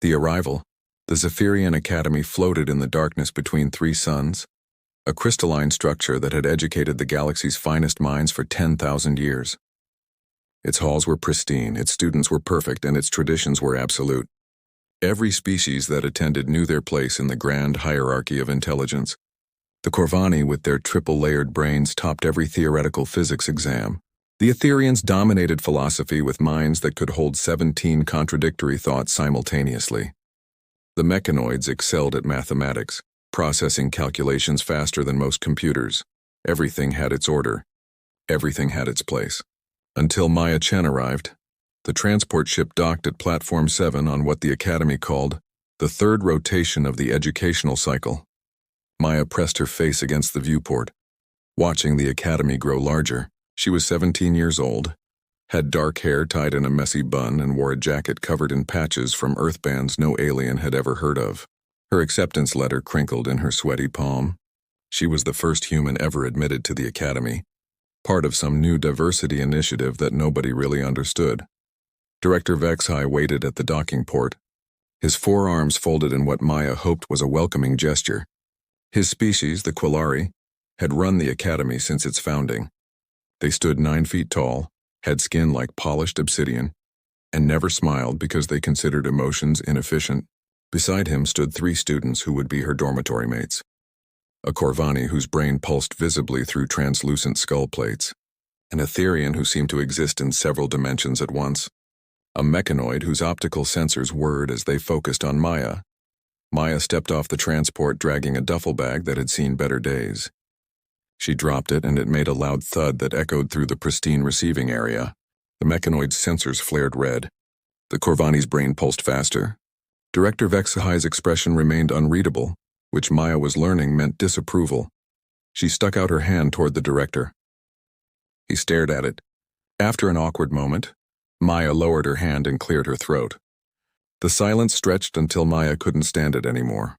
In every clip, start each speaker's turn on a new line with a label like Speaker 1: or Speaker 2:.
Speaker 1: The arrival. The Zephyrian Academy floated in the darkness between three suns, a crystalline structure that had educated the galaxy's finest minds for 10,000 years. Its halls were pristine, its students were perfect, and its traditions were absolute. Every species that attended knew their place in the grand hierarchy of intelligence. The Corvani, with their triple-layered brains, topped every theoretical physics exam. The Etherians dominated philosophy with minds that could hold 17 contradictory thoughts simultaneously. The mechanoids excelled at mathematics, processing calculations faster than most computers. Everything had its order. Everything had its place. Until Maya Chen arrived. The transport ship docked at Platform 7 on what the Academy called the third rotation of the educational cycle. Maya pressed her face against the viewport, watching the Academy grow larger. She was 17 years old, had dark hair tied in a messy bun, and wore a jacket covered in patches from earthbands no alien had ever heard of. Her acceptance letter crinkled in her sweaty palm. She was the first human ever admitted to the Academy, part of some new diversity initiative that nobody really understood. Director Vexhai waited at the docking port, his forearms folded in what Maya hoped was a welcoming gesture. His species, the Quillari, had run the Academy since its founding. They stood 9 feet tall, had skin like polished obsidian, and never smiled because they considered emotions inefficient. Beside him stood 3 students who would be her dormitory mates. A Corvani whose brain pulsed visibly through translucent skull plates, an Etherian who seemed to exist in several dimensions at once, a mechanoid whose optical sensors whirred as they focused on Maya. Maya stepped off the transport dragging a duffel bag that had seen better days. She dropped it, and it made a loud thud that echoed through the pristine receiving area. The mechanoid's sensors flared red. The Corvani's brain pulsed faster. Director Vexahai's expression remained unreadable, which Maya was learning meant disapproval. She stuck out her hand toward the director. He stared at it. After an awkward moment, Maya lowered her hand and cleared her throat. The silence stretched until Maya couldn't stand it anymore.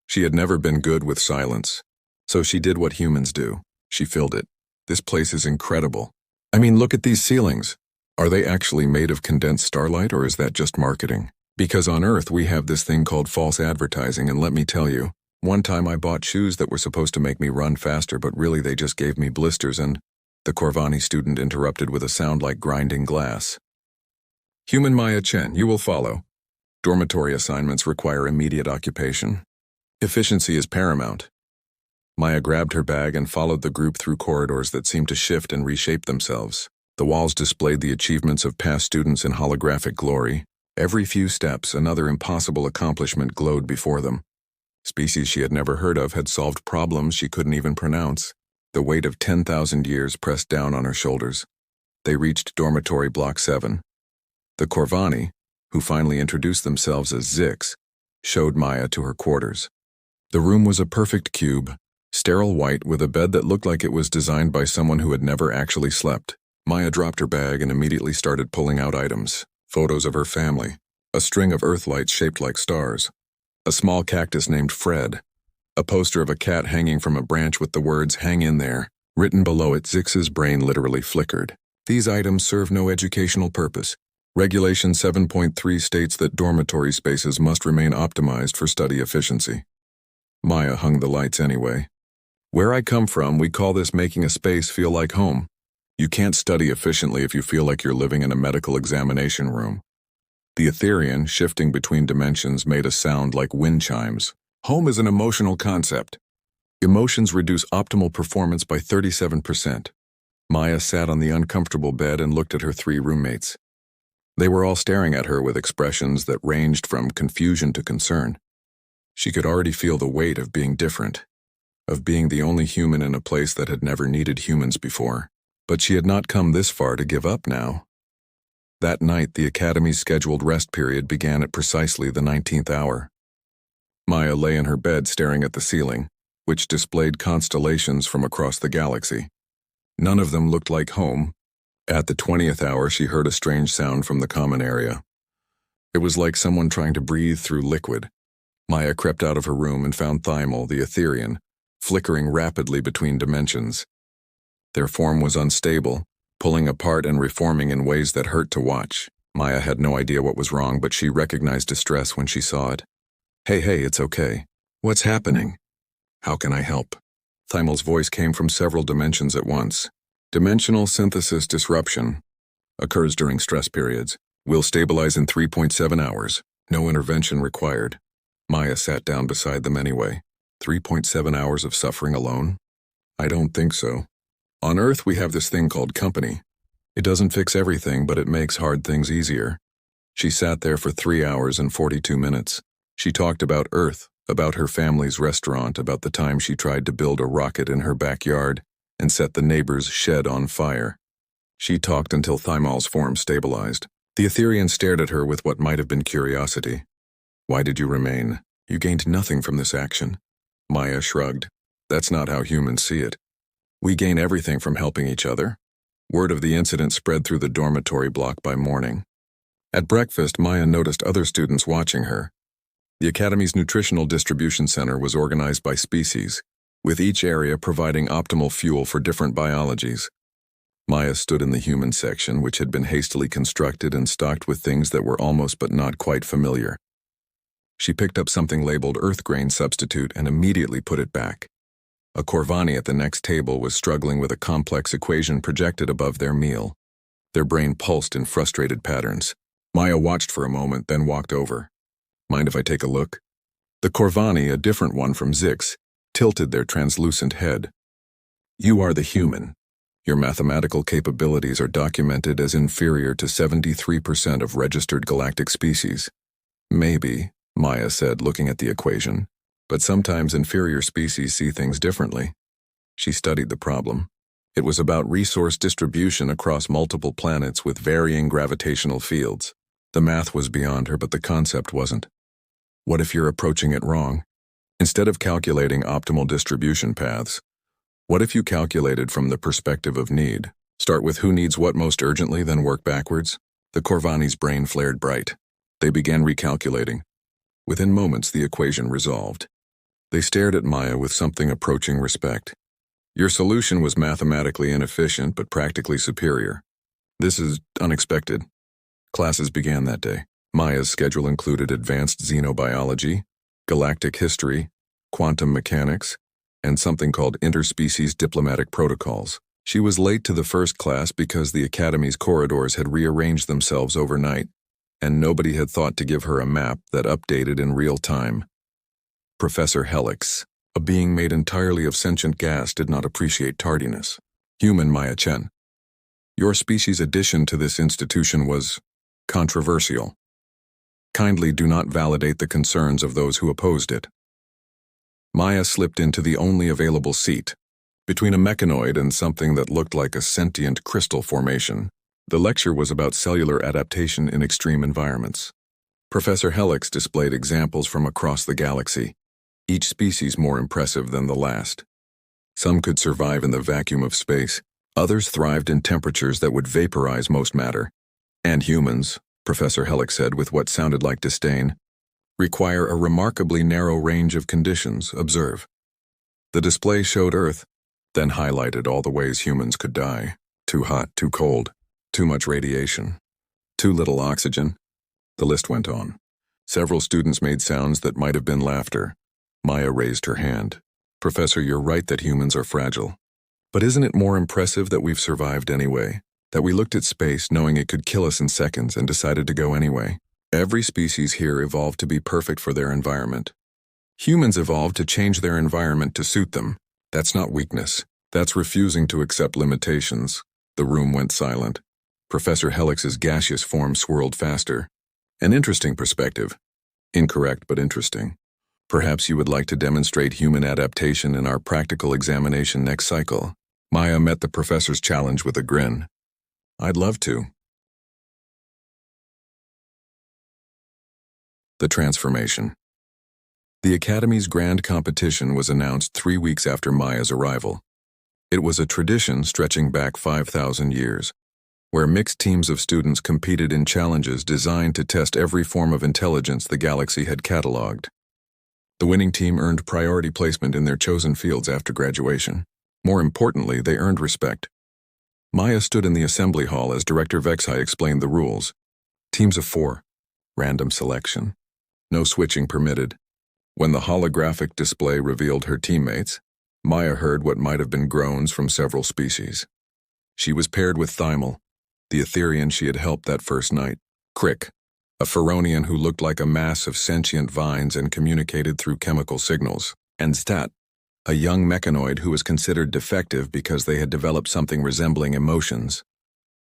Speaker 1: She had never been good with silence, so she did what humans do. She filled it. This place is incredible. I mean, look at these ceilings. Are they actually made of condensed starlight, or is that just marketing? Because on Earth we have this thing called false advertising, and let me tell you, one time I bought shoes that were supposed to make me run faster, but really they just gave me blisters and... The Corvani student interrupted with a sound like grinding glass. Human Maya Chen, you will follow. Dormitory assignments require immediate occupation. Efficiency is paramount. Maya grabbed her bag and followed the group through corridors that seemed to shift and reshape themselves. The walls displayed the achievements of past students in holographic glory. Every few steps, another impossible accomplishment glowed before them. Species she had never heard of had solved problems she couldn't even pronounce. The weight of 10,000 years pressed down on her shoulders. They reached Dormitory Block 7. The Corvani, who finally introduced themselves as Zix, showed Maya to her quarters. The room was a perfect cube, sterile white with a bed that looked like it was designed by someone who had never actually slept. Maya dropped her bag and immediately started pulling out items. Photos of her family, a string of earthlights shaped like stars, a small cactus named Fred, a poster of a cat hanging from a branch with the words "Hang in there" written below it. Zix's brain literally flickered. These items serve no educational purpose. Regulation 7.3 states that dormitory spaces must remain optimized for study efficiency. Maya hung the lights anyway. Where I come from, we call this making a space feel like home. You can't study efficiently if you feel like you're living in a medical examination room. The Etherian, shifting between dimensions, made a sound like wind chimes. Home is an emotional concept. Emotions reduce optimal performance by 37%. Maya sat on the uncomfortable bed and looked at her 3 roommates. They were all staring at her with expressions that ranged from confusion to concern. She could already feel the weight of being different, of being the only human in a place that had never needed humans before. But she had not come this far to give up now. That night, the Academy's scheduled rest period began at precisely the 19th hour. Maya lay in her bed staring at the ceiling, which displayed constellations from across the galaxy. None of them looked like home. At the 20th hour, she heard a strange sound from the common area. It was like someone trying to breathe through liquid. Maya crept out of her room and found Thymel, the Etherian, flickering rapidly between dimensions. Their form was unstable, pulling apart and reforming in ways that hurt to watch. Maya had no idea what was wrong, but she recognized distress when she saw it. Hey, it's okay. What's happening? How can I help? Thimel's voice came from several dimensions at once. Dimensional synthesis disruption occurs during stress periods. Will stabilize in 3.7 hours. No intervention required. Maya sat down beside them anyway. 3.7 hours of suffering alone? I don't think so. On Earth, we have this thing called company. It doesn't fix everything, but it makes hard things easier. She sat there for 3 hours and 42 minutes. She talked about Earth, about her family's restaurant, about the time she tried to build a rocket in her backyard and set the neighbor's shed on fire. She talked until Thimal's form stabilized. The Etherian stared at her with what might have been curiosity. Why did you remain? You gained nothing from this action. Maya shrugged. That's not how humans see it. We gain everything from helping each other. Word of the incident spread through the dormitory block by morning. At breakfast, Maya noticed other students watching her. The Academy's Nutritional Distribution Center was organized by species, with each area providing optimal fuel for different biologies. Maya stood in the human section, which had been hastily constructed and stocked with things that were almost but not quite familiar. She picked up something labeled Earth Grain Substitute and immediately put it back. A Corvani at the next table was struggling with a complex equation projected above their meal. Their brain pulsed in frustrated patterns. Maya watched for a moment, then walked over. Mind if I take a look? The Corvani, a different one from Zix, tilted their translucent head. You are the human. Your mathematical capabilities are documented as inferior to 73% of registered galactic species. Maybe, Maya said, looking at the equation, but sometimes inferior species see things differently. She studied the problem. It was about resource distribution across multiple planets with varying gravitational fields. The math was beyond her, but the concept wasn't. What if you're approaching it wrong? Instead of calculating optimal distribution paths, what if you calculated from the perspective of need? Start with who needs what most urgently, then work backwards? The Corvani's brain flared bright. They began recalculating. Within moments, the equation resolved. They stared at Maya with something approaching respect. Your solution was mathematically inefficient, but practically superior. This is unexpected. Classes began that day. Maya's schedule included advanced xenobiology, galactic history, quantum mechanics, and something called interspecies diplomatic protocols. She was late to the first class because the Academy's corridors had rearranged themselves overnight, and nobody had thought to give her a map that updated in real time. Professor Helix, a being made entirely of sentient gas, did not appreciate tardiness. Human Maya Chen. Your species' addition to this institution was controversial. Kindly do not validate the concerns of those who opposed it. Maya slipped into the only available seat, between a mechanoid and something that looked like a sentient crystal formation. The lecture was about cellular adaptation in extreme environments. Professor Helix displayed examples from across the galaxy, each species more impressive than the last. Some could survive in the vacuum of space, others thrived in temperatures that would vaporize most matter. And humans, Professor Helix said with what sounded like disdain, require a remarkably narrow range of conditions. Observe. The display showed Earth, then highlighted all the ways humans could die. Too hot, too cold, too much radiation, too little oxygen. The list went on. Several students made sounds that might have been laughter. Maya raised her hand. Professor, you're right that humans are fragile. But isn't it more impressive that we've survived anyway? That we looked at space knowing it could kill us in seconds and decided to go anyway? Every species here evolved to be perfect for their environment. Humans evolved to change their environment to suit them. That's not weakness. That's refusing to accept limitations. The room went silent. Professor Helix's gaseous form swirled faster. An interesting perspective. Incorrect, but interesting. Perhaps you would like to demonstrate human adaptation in our practical examination next cycle. Maya met the professor's challenge with a grin. I'd love to. The transformation. The Academy's grand competition was announced 3 weeks after Maya's arrival. It was a tradition stretching back 5,000 years, where mixed teams of students competed in challenges designed to test every form of intelligence the galaxy had catalogued. The winning team earned priority placement in their chosen fields after graduation. More importantly, they earned respect. Maya stood in the assembly hall as Director Vexai explained the rules. Teams of 4. Random selection. No switching permitted. When the holographic display revealed her teammates, Maya heard what might have been groans from several species. She was paired with Thymel, the Etherian she had helped that first night, Crick, a Pharaonian who looked like a mass of sentient vines and communicated through chemical signals, and Stat, a young mechanoid who was considered defective because they had developed something resembling emotions.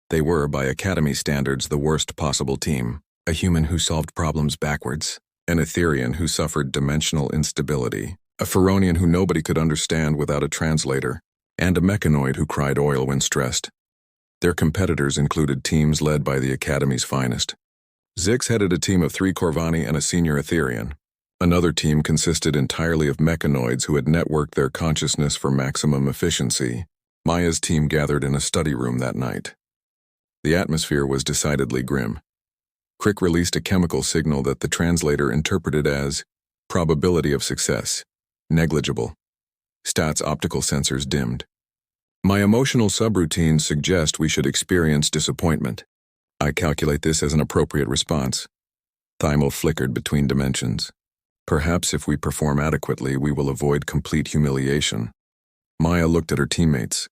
Speaker 1: They were, by Academy standards, the worst possible team, a human who solved problems backwards, an Etherian who suffered dimensional instability, a Pharaonian who nobody could understand without a translator, and a mechanoid who cried oil when stressed. Their competitors included teams led by the Academy's finest. Zix headed a team of 3 Corvani and a senior Etherian. Another team consisted entirely of mechanoids who had networked their consciousness for maximum efficiency. Maya's team gathered in a study room that night. The atmosphere was decidedly grim. Crick released a chemical signal that the translator interpreted as probability of success, negligible. Stat's optical sensors dimmed. My emotional subroutines suggest we should experience disappointment. I calculate this as an appropriate response. Thymel flickered between dimensions. Perhaps if we perform adequately, we will avoid complete humiliation. Maya looked at her teammates.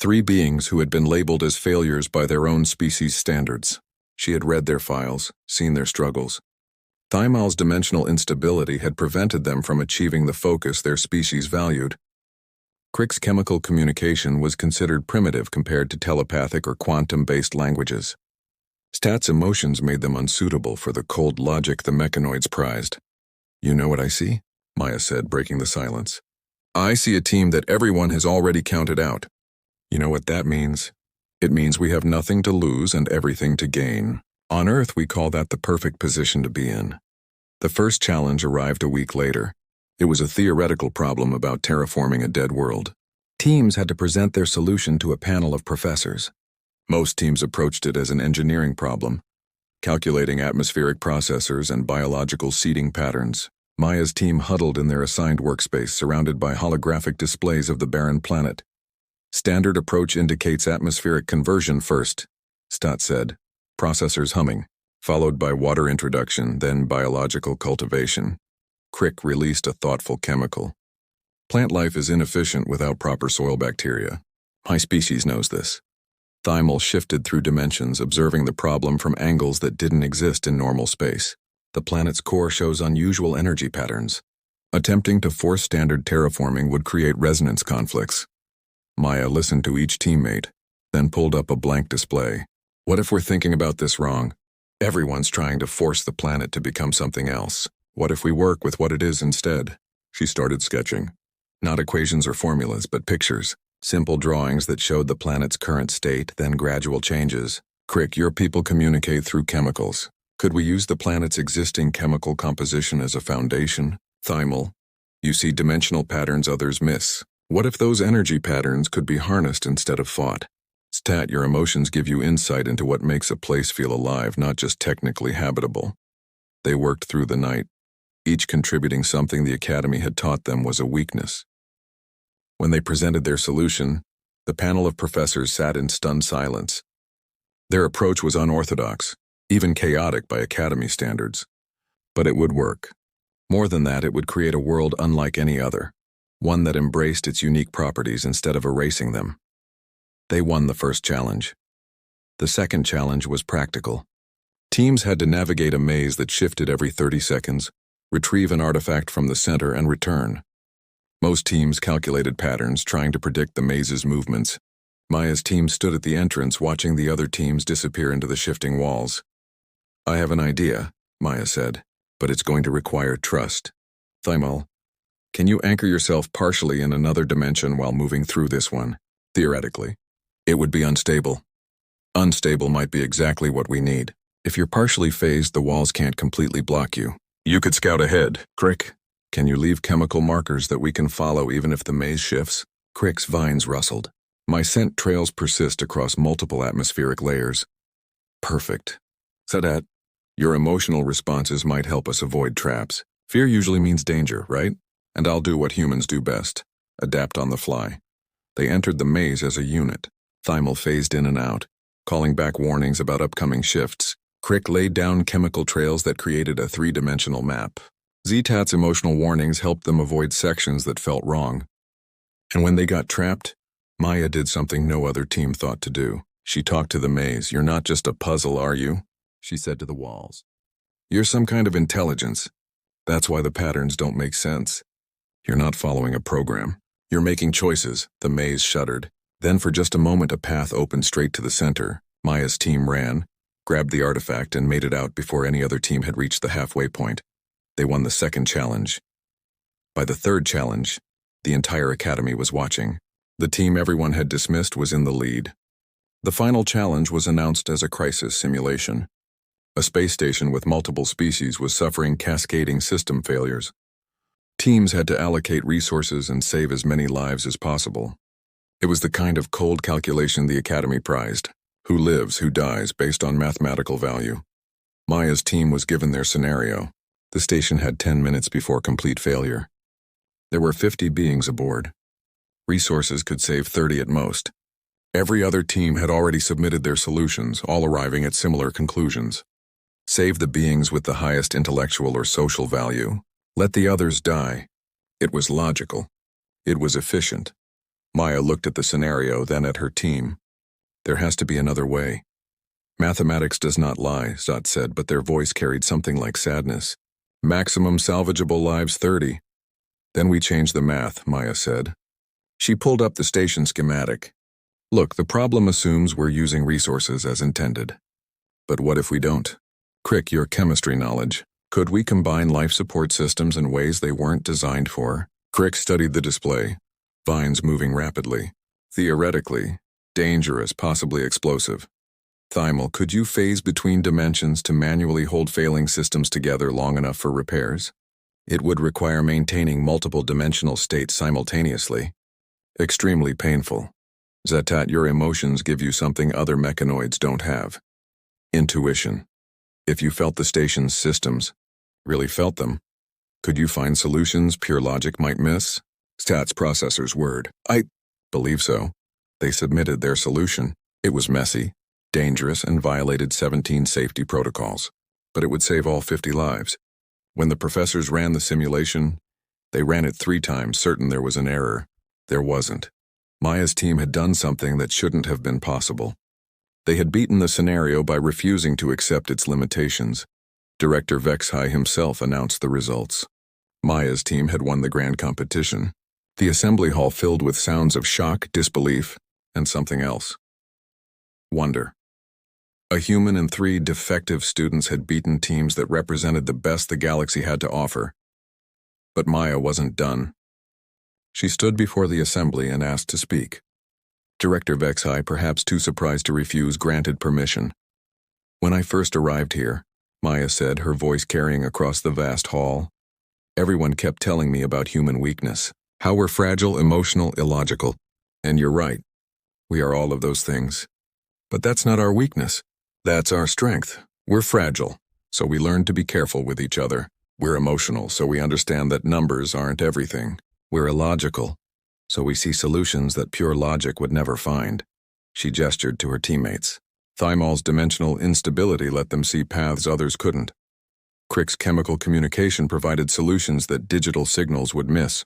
Speaker 1: 3 beings who had been labeled as failures by their own species' standards. She had read their files, seen their struggles. Thymel's dimensional instability had prevented them from achieving the focus their species valued. Crick's chemical communication was considered primitive compared to telepathic or quantum-based languages. Stat's emotions made them unsuitable for the cold logic the mechanoids prized. You know what I see? Maya said, breaking the silence. I see a team that everyone has already counted out. You know what that means? It means we have nothing to lose and everything to gain. On Earth, we call that the perfect position to be in. The first challenge arrived a week later. It was a theoretical problem about terraforming a dead world. Teams had to present their solution to a panel of professors. Most teams approached it as an engineering problem, calculating atmospheric processors and biological seeding patterns. Maya's team huddled in their assigned workspace surrounded by holographic displays of the barren planet. Standard approach indicates atmospheric conversion first, Stat said, processors humming, followed by water introduction, then biological cultivation. Crick released a thoughtful chemical. Plant life is inefficient without proper soil bacteria. My species knows this. Thymel shifted through dimensions, observing the problem from angles that didn't exist in normal space. The planet's core shows unusual energy patterns. Attempting to force standard terraforming would create resonance conflicts. Maya listened to each teammate, then pulled up a blank display. What if we're thinking about this wrong? Everyone's trying to force the planet to become something else. What if we work with what it is instead? She started sketching. Not equations or formulas, but pictures. Simple drawings that showed the planet's current state, then gradual changes. Crick, your people communicate through chemicals. Could we use the planet's existing chemical composition as a foundation? Thymel, you see dimensional patterns others miss. What if those energy patterns could be harnessed instead of fought? Stat, your emotions give you insight into what makes a place feel alive, not just technically habitable. They worked through the night, each contributing something the Academy had taught them was a weakness. When they presented their solution, the panel of professors sat in stunned silence. Their approach was unorthodox, even chaotic by Academy standards. But it would work. More than that, it would create a world unlike any other, one that embraced its unique properties instead of erasing them. They won the first challenge. The second challenge was practical. Teams had to navigate a maze that shifted every 30 seconds, retrieve an artifact from the center, and return. Most teams calculated patterns, trying to predict the maze's movements. Maya's team stood at the entrance, watching the other teams disappear into the shifting walls. I have an idea, Maya said, but it's going to require trust. Thymel, can you anchor yourself partially in another dimension while moving through this one? Theoretically. It would be unstable. Unstable might be exactly what we need. If you're partially phased, the walls can't completely block you. You could scout ahead. Crick, can you leave chemical markers that we can follow even if the maze shifts? Crick's vines rustled. My scent trails persist across multiple atmospheric layers. Perfect. Sadat, your emotional responses might help us avoid traps. Fear usually means danger, right? And I'll do what humans do best. Adapt on the fly. They entered the maze as a unit. Thymel phased in and out, calling back warnings about upcoming shifts. Crick laid down chemical trails that created a three-dimensional map. Zetat's emotional warnings helped them avoid sections that felt wrong. And when they got trapped, Maya did something no other team thought to do. She talked to the maze. "You're not just a puzzle, are you?" she said to the walls. "You're some kind of intelligence. That's why the patterns don't make sense. You're not following a program. You're making choices." The maze shuddered. Then for just a moment a path opened straight to the center. Maya's team ran, grabbed the artifact, and made it out before any other team had reached the halfway point. They won the second challenge. By the third challenge, the entire academy was watching. The team everyone had dismissed was in the lead. The final challenge was announced as a crisis simulation. A space station with multiple species was suffering cascading system failures. Teams had to allocate resources and save as many lives as possible. It was the kind of cold calculation the Academy prized. Who lives, who dies, based on mathematical value. Maya's team was given their scenario. The station had 10 minutes before complete failure. There were 50 beings aboard. Resources could save 30 at most. Every other team had already submitted their solutions, all arriving at similar conclusions. Save the beings with the highest intellectual or social value. Let the others die. It was logical. It was efficient. Maya looked at the scenario, then at her team. There has to be another way. Mathematics does not lie, Zot said, but their voice carried something like sadness. Maximum salvageable lives 30. Then we change the math, Maya said. She pulled up the station schematic. Look, the problem assumes we're using resources as intended. But what if we don't? Crick, your chemistry knowledge. Could we combine life support systems in ways they weren't designed for? Crick studied the display. Vines moving rapidly. Theoretically, dangerous, possibly explosive. Thymel, could you phase between dimensions to manually hold failing systems together long enough for repairs? It would require maintaining multiple dimensional states simultaneously. Extremely painful. Zetat, your emotions give you something other mechanoids don't have. Intuition. If you felt the station's systems, really felt them, could you find solutions pure logic might miss? Stats processor's word. I believe so. They submitted their solution. It was messy, dangerous, and violated 17 safety protocols. But it would save all 50 lives. When the professors ran the simulation, they ran it 3 times, certain there was an error. There wasn't. Maya's team had done something that shouldn't have been possible. They had beaten the scenario by refusing to accept its limitations. Director Vexhai himself announced the results. Maya's team had won the grand competition. The assembly hall filled with sounds of shock, disbelief, and something else. Wonder. A human and 3 defective students had beaten teams that represented the best the galaxy had to offer. But Maya wasn't done. She stood before the assembly and asked to speak. Director Vexhai, perhaps too surprised to refuse, granted permission. When I first arrived here, Maya said, her voice carrying across the vast hall, everyone kept telling me about human weakness. How we're fragile, emotional, illogical. And you're right. We are all of those things. But that's not our weakness. That's our strength. We're fragile, so we learn to be careful with each other. We're emotional, so we understand that numbers aren't everything. We're illogical, so we see solutions that pure logic would never find. She gestured to her teammates. Thymal's dimensional instability let them see paths others couldn't. Crick's chemical communication provided solutions that digital signals would miss.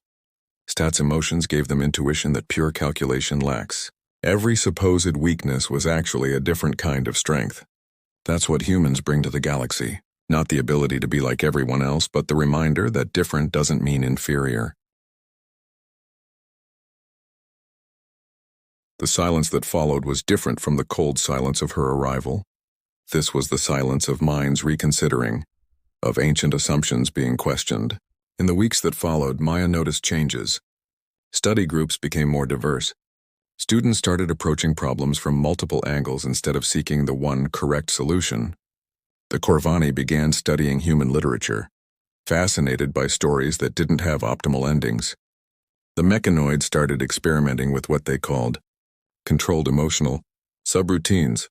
Speaker 1: Stat's emotions gave them intuition that pure calculation lacks. Every supposed weakness was actually a different kind of strength. That's what humans bring to the galaxy. Not the ability to be like everyone else, but the reminder that different doesn't mean inferior. The silence that followed was different from the cold silence of her arrival. This was the silence of minds reconsidering, of ancient assumptions being questioned. In the weeks that followed, Maya noticed changes. Study groups became more diverse. Students started approaching problems from multiple angles instead of seeking the one correct solution. The Corvani began studying human literature, fascinated by stories that didn't have optimal endings. The mechanoids started experimenting with what they called controlled emotional subroutines.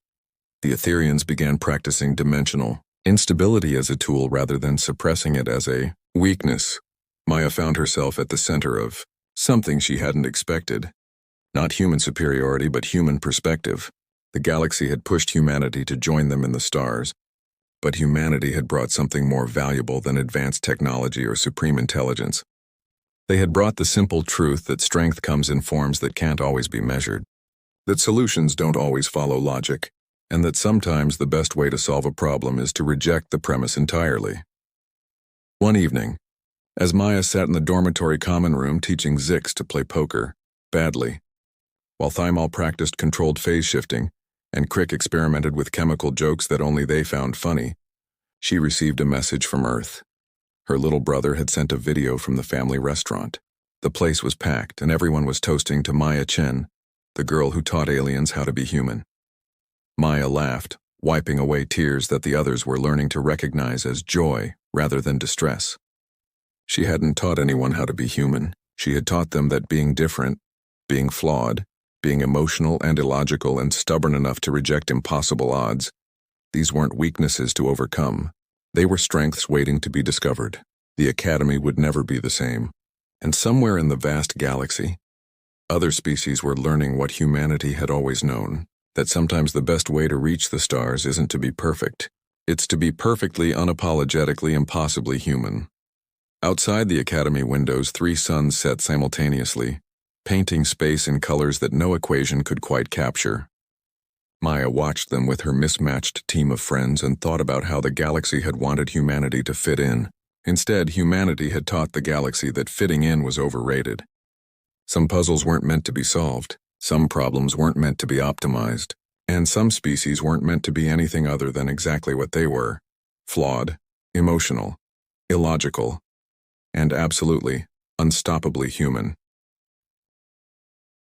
Speaker 1: The Etherians began practicing dimensional instability as a tool rather than suppressing it as a weakness. Maya found herself at the center of something she hadn't expected. Not human superiority, but human perspective. The galaxy had pushed humanity to join them in the stars. But humanity had brought something more valuable than advanced technology or supreme intelligence. They had brought the simple truth that strength comes in forms that can't always be measured, that solutions don't always follow logic, and that sometimes the best way to solve a problem is to reject the premise entirely. One evening, as Maya sat in the dormitory common room teaching Zix to play poker, badly, while Thymol practiced controlled phase shifting, and Crick experimented with chemical jokes that only they found funny, she received a message from Earth. Her little brother had sent a video from the family restaurant. The place was packed, and everyone was toasting to Maya Chen, the girl who taught aliens how to be human. Maya laughed, wiping away tears that the others were learning to recognize as joy rather than distress. She hadn't taught anyone how to be human. She had taught them that being different, being flawed, being emotional and illogical and stubborn enough to reject impossible odds, these weren't weaknesses to overcome. They were strengths waiting to be discovered. The Academy would never be the same. And somewhere in the vast galaxy, other species were learning what humanity had always known, that sometimes the best way to reach the stars isn't to be perfect. It's to be perfectly, unapologetically, impossibly human. Outside the Academy windows, 3 suns set simultaneously, painting space in colors that no equation could quite capture. Maya watched them with her mismatched team of friends and thought about how the galaxy had wanted humanity to fit in. Instead, humanity had taught the galaxy that fitting in was overrated. Some puzzles weren't meant to be solved, some problems weren't meant to be optimized, and some species weren't meant to be anything other than exactly what they were: flawed, emotional, illogical, and absolutely, unstoppably human.